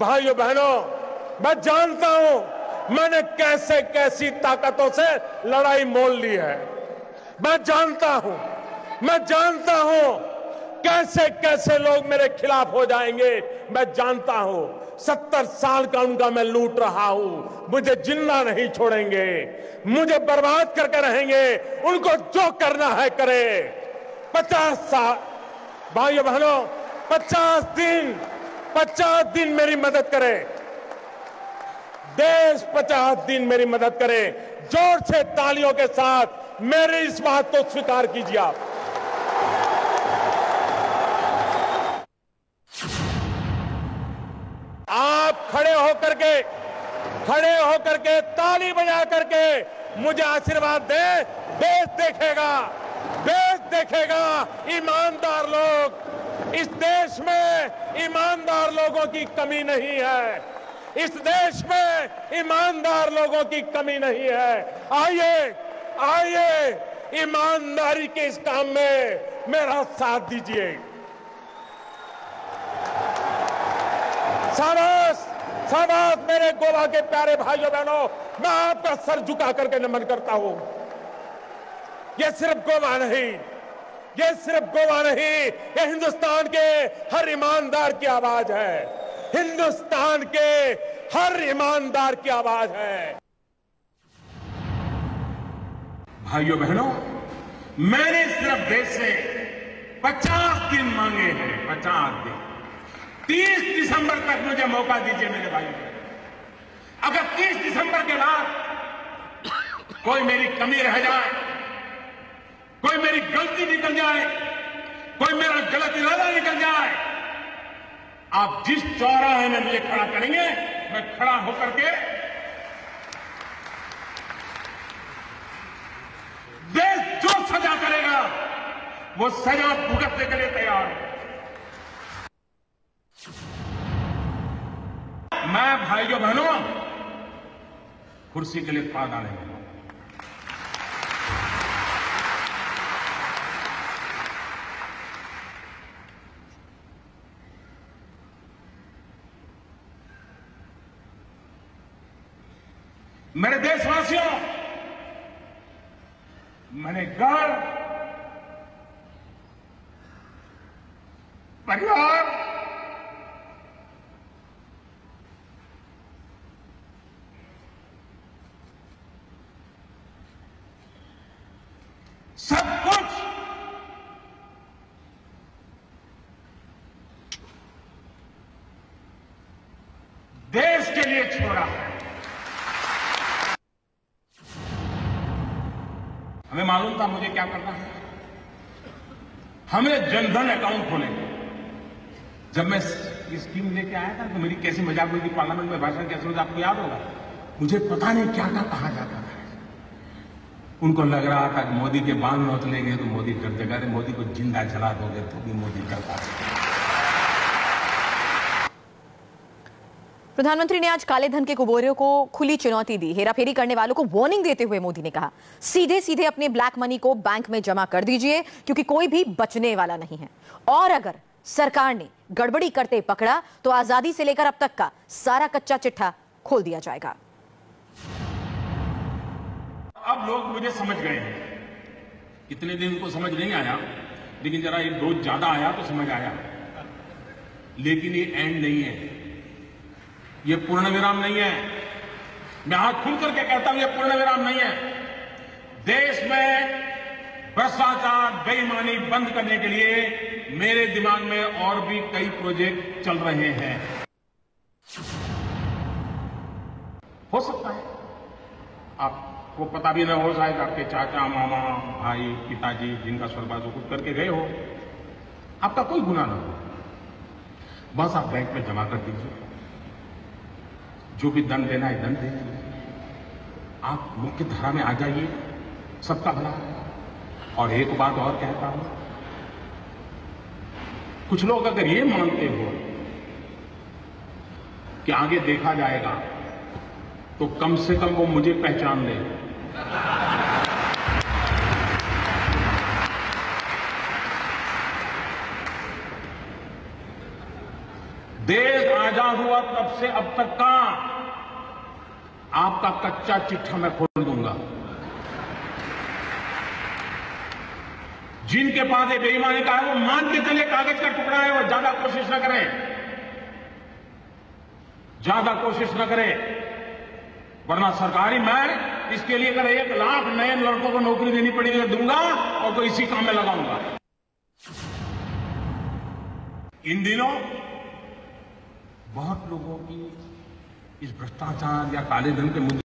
भाइयों बहनों, मैं जानता हूं मैंने कैसे कैसी ताकतों से लड़ाई मोल ली है। मैं जानता हूं कैसे कैसे लोग मेरे खिलाफ हो जाएंगे। मैं जानता हूं 70 साल का उनका मैं लूट रहा हूं। मुझे जिंदा नहीं छोड़ेंगे, मुझे बर्बाद करके रहेंगे। उनको जो करना है करे। 50 साल भाइयों बहनों, 50 दिन मेरी मदद करे। देश 50 दिन मेरी मदद करे। जोर से तालियों के साथ मेरी इस बात को स्वीकार कीजिए आप। आप खड़े होकर के ताली बजा करके मुझे आशीर्वाद दे। देश देखेगा ईमानदार लोग। इस देश में ईमानदार लोगों की कमी नहीं है। इस देश में ईमानदार लोगों की कमी नहीं है। आइए ईमानदारी के इस काम में मेरा साथ दीजिए। शाबाश मेरे गोवा के प्यारे भाइयों बहनों, मैं आपका सर झुका करके नमन करता हूं। ये सिर्फ गोवा नहीं, ये हिंदुस्तान के हर ईमानदार की आवाज है। हिंदुस्तान के हर ईमानदार की आवाज है। भाइयों बहनों, मैंने सिर्फ देश से 50 दिन मांगे हैं। 50 दिन, 30 दिसंबर तक मुझे मौका दीजिए मेरे भाइयों। अगर 30 दिसंबर के बाद कोई मेरी कमी रह जाए, कोई मेरी गलती निकल जाए, कोई मेरा गलत इरादा निकल जाए, आप जिस चौराहे में मुझे खड़ा करेंगे, मैं खड़ा होकर के देश जो सजा करेगा वो सजा भुगतने के लिए तैयार हूं। मैं भाइयों बहनों कुर्सी के लिए पादा नहीं हूं। मेरे देशवासियों, मैंने घर, परिवार, सब कुछ देश के लिए छोड़ा है। हमें मालूम था मुझे क्या करना है। हमने जनधन अकाउंट खोले। जब मैं ये स्कीम लेके आया था तो मेरी कैसी मजाक हुई थी पार्लियामेंट में, भाषण कैसे हुई थी आपको याद होगा। मुझे पता नहीं क्या था, कहा जाता था। उनको लग रहा था कि मोदी के बाल नोचलेंगे तो मोदी कर देगा। अरे मोदी को जिंदा जला दोगे तो भी मोदी कर पाएगा। प्रधानमंत्री ने आज काले धन के कुबोरियों को खुली चुनौती दी। हेराफेरी करने वालों को वार्निंग देते हुए मोदी ने कहा, सीधे सीधे अपने ब्लैक मनी को बैंक में जमा कर दीजिए, क्योंकि कोई भी बचने वाला नहीं है। और अगर सरकार ने गड़बड़ी करते पकड़ा तो आजादी से लेकर अब तक का सारा कच्चा चिट्ठा खोल दिया जाएगा। अब लोग मुझे समझ गए हैं। इतने दिन को समझ नहीं आया, लेकिन जरा एक डोज ज्यादा आया तो समझ आया। लेकिन ये एंड नहीं है, ये पूर्ण विराम नहीं है। मैं हाथ खुल करके कहता हूं, ये पूर्ण विराम नहीं है। देश में भ्रष्टाचार, बेईमानी बंद करने के लिए मेरे दिमाग में और भी कई प्रोजेक्ट चल रहे हैं। हो सकता है आपको पता भी न हो, शायद आपके चाचा, मामा, भाई, पिताजी जिनका स्वर्गवास हो कुछ करके गए हो। आपका कोई गुनाह ना हो, बस आप बैंक में जमा कर दीजिए। जो भी दंड देना है दंड दीजिए। आप मुख्य धारा में आ जाइए, सबका भला है। और एक बात और कहता हूं, कुछ लोग अगर ये मानते हो कि आगे देखा जाएगा, तो कम से कम वो मुझे पहचान ले। देश आजाद आजाद हुआ तब से अब तक का आपका कच्चा चिट्ठा मैं खोल दूंगा। जिनके पास ये बेईमानी का है वो मान के चले कागज का टुकड़ा है, वो ज्यादा कोशिश न करें, ज्यादा कोशिश न करें, वरना सरकारी मैं इसके लिए अगर 1 लाख नए लड़कों को नौकरी देनी पड़ेगी दूंगा और तो इसी काम में लगाऊंगा। इन दिनों बहुत लोगों की इस भ्रष्टाचार या काले धन के मुद्दे